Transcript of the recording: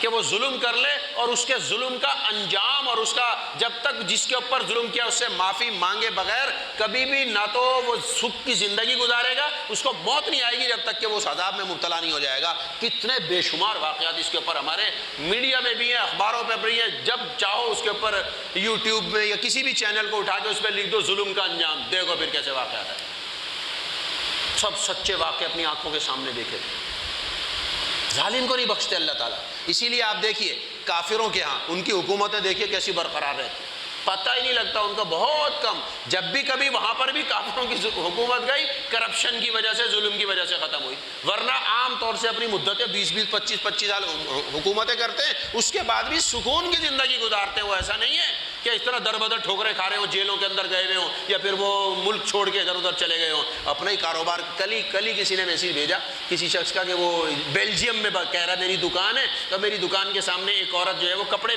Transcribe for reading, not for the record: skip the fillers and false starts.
کہ وہ ظلم کر لے اور اس کے ظلم کا انجام اور اس کا جب تک جس کے اوپر ظلم کیا اس سے معافی مانگے بغیر کبھی بھی نہ تو وہ سکھ کی زندگی گزارے گا، اس کو موت نہیں آئے گی جب تک کہ وہ اس عذاب میں مبتلا نہیں ہو جائے گا۔ کتنے بے شمار واقعات اس کے اوپر ہمارے میڈیا میں بھی ہیں، اخباروں پہ بھی ہیں، جب چاہو اس کے اوپر یوٹیوب میں یا کسی بھی چینل کو اٹھا کے اس پہ لکھ دو ظلم کا انجام، دیکھو پھر کیسے واقعات ہیں۔ سب سچے واقع اپنی آنکھوں کے سامنے دیکھے تھے۔ ظالم کو نہیں بخشتے اللہ تعالیٰ۔ اسی لیے آپ دیکھیے کافروں کے ہاں ان کی حکومتیں دیکھیے کیسی برقرار رہتی، پتہ ہی نہیں لگتا ان کا، بہت کم، جب بھی کبھی وہاں پر بھی کافروں کی حکومت گئی کرپشن کی وجہ سے، ظلم کی وجہ سے ختم ہوئی، ورنہ عام طور سے اپنی مدتیں 20 25 سال حکومتیں کرتے ہیں، اس کے بعد بھی سکون کی زندگی گزارتے ہیں۔ وہ ایسا نہیں ہے کہ اس طرح در بدر ٹھوکریں کھا رہے ہوں، جیلوں کے اندر گئے ہوئے ہوں، یا پھر وہ ملک چھوڑ کے ادھر ادھر چلے گئے ہوں، اپنا ہی کاروبار۔ کل ہی کسی نے میسیج بھیجا کسی شخص کا کہ وہ بیلجیم میں کہہ رہا ہے میری دکان ہے، تو میری دکان کے سامنے ایک عورت جو ہے وہ کپڑے